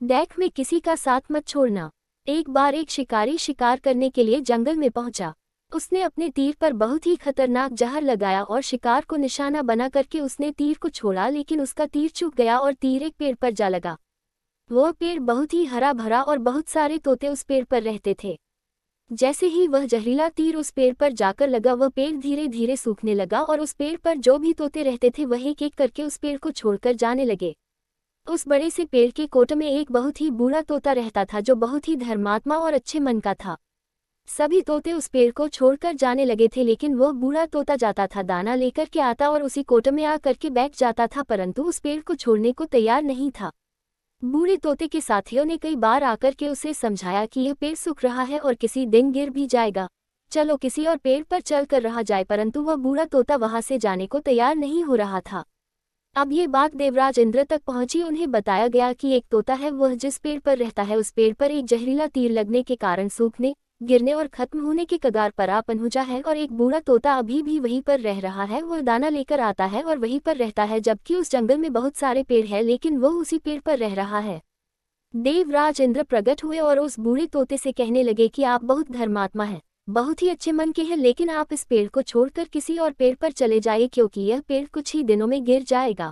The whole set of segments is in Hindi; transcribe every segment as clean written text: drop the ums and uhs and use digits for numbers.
डेक में किसी का साथ मत छोड़ना। एक बार एक शिकारी शिकार करने के लिए जंगल में पहुंचा। उसने अपने तीर पर बहुत ही खतरनाक जहर लगाया और शिकार को निशाना बना करके उसने तीर को छोड़ा, लेकिन उसका तीर चूक गया और तीर एक पेड़ पर जा लगा। वह पेड़ बहुत ही हरा भरा और बहुत सारे तोते उस पेड़ पर रहते थे। जैसे ही वह जहरीला तीर उस पेड़ पर जाकर लगा, वह पेड़ धीरे धीरे सूखने लगा और उस पेड़ पर जो भी तोते रहते थे वह एक एक करके उस पेड़ को छोड़कर जाने लगे। उस बड़े से पेड़ के कोट में एक बहुत ही बूढ़ा तोता रहता था जो बहुत ही धर्मात्मा और अच्छे मन का था। सभी तोते उस पेड़ को छोड़कर जाने लगे थे, लेकिन वह बूढ़ा तोता जाता था, दाना लेकर के आता और उसी कोट में आ करके बैठ जाता था, परंतु उस पेड़ को छोड़ने को तैयार नहीं था। बूढ़े तोते के साथियों ने कई बार आकर के उसे समझाया कि यह पेड़ सूख रहा है और किसी दिन गिर भी जाएगा, चलो किसी और पेड़ पर चल कर रहा जाए, परंतु वह बूढ़ा तोता वहां से जाने को तैयार नहीं हो रहा था। अब ये बात देवराज इंद्र तक पहुंची। उन्हें बताया गया कि एक तोता है, वह जिस पेड़ पर रहता है उस पेड़ पर एक जहरीला तीर लगने के कारण सूखने, गिरने और खत्म होने के कगार पर आ पहुंचा है, और एक बूढ़ा तोता अभी भी वहीं पर रह रहा है। वह दाना लेकर आता है और वहीं पर रहता है, जबकि उस जंगल में बहुत सारे पेड़ हैं, लेकिन वह उसी पेड़ पर रह रहा है। देवराज इंद्र प्रकट हुए और उस बूढ़े तोते से कहने लगे कि आप बहुत धर्मात्मा हैं, बहुत ही अच्छे मन के हैं, लेकिन आप इस पेड़ को छोड़कर किसी और पेड़ पर चले जाइए, क्योंकि यह पेड़ कुछ ही दिनों में गिर जाएगा।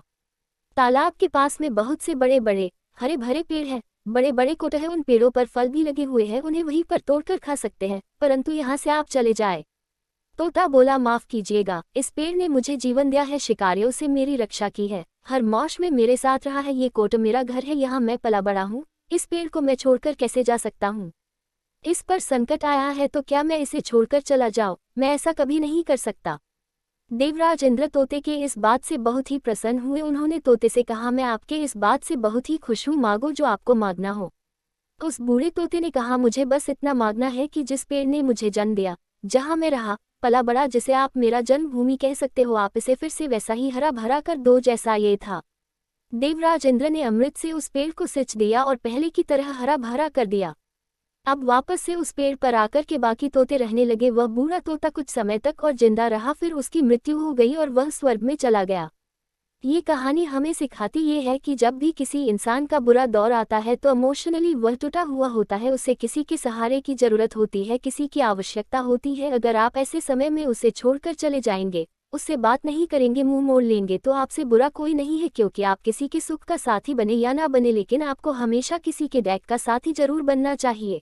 तालाब के पास में बहुत से बड़े बड़े हरे भरे पेड़ हैं, बड़े बड़े कोट हैं, उन पेड़ों पर फल भी लगे हुए हैं, उन्हें वहीं पर तोड़कर खा सकते हैं, परंतु यहाँ से आप चले जाए। तोता बोला, माफ कीजिएगा, इस पेड़ ने मुझे जीवन दिया है, शिकारियों से मेरी रक्षा की है, हर मौसम में मेरे साथ रहा है, ये कोट मेरा घर है, यहाँ मैं पला बड़ा हूँ, इस पेड़ को मैं छोड़कर कैसे जा सकता हूँ? इस पर संकट आया है तो क्या मैं इसे छोड़कर चला जाऊँ? मैं ऐसा कभी नहीं कर सकता। देवराज इंद्र तोते के इस बात से बहुत ही प्रसन्न हुए। उन्होंने तोते से कहा, मैं आपके इस बात से बहुत ही खुश हूँ, मांगो जो आपको मांगना हो। उस बूढ़े तोते ने कहा, मुझे बस इतना मांगना है कि जिस पेड़ ने मुझे जन्म दिया, जहाँ मैं रहा पला बड़ा, जिसे आप मेरा जन्मभूमि कह सकते हो, आप इसे फिर से वैसा ही हरा भरा कर दो जैसा ये था। देवराज इंद्र ने अमृत से उस पेड़ को सिंच दिया और पहले की तरह हरा भरा कर दिया। अब वापस से उस पेड़ पर आकर के बाकी तोते रहने लगे। वह बूढ़ा तोता कुछ समय तक और जिंदा रहा, फिर उसकी मृत्यु हो गई और वह स्वर्ग में चला गया। ये कहानी हमें सिखाती ये है कि जब भी किसी इंसान का बुरा दौर आता है तो इमोशनली वह टूटा हुआ होता है, उसे किसी के सहारे की जरूरत होती है, किसी की आवश्यकता होती है। अगर आप ऐसे समय में उसे छोड़कर चले जाएंगे, उससे बात नहीं करेंगे, मुंह मोड़ लेंगे, तो आपसे बुरा कोई नहीं है, क्योंकि आप किसी के सुख का साथी बने या ना बने, लेकिन आपको हमेशा किसी के डेक का साथी जरूर बनना चाहिए।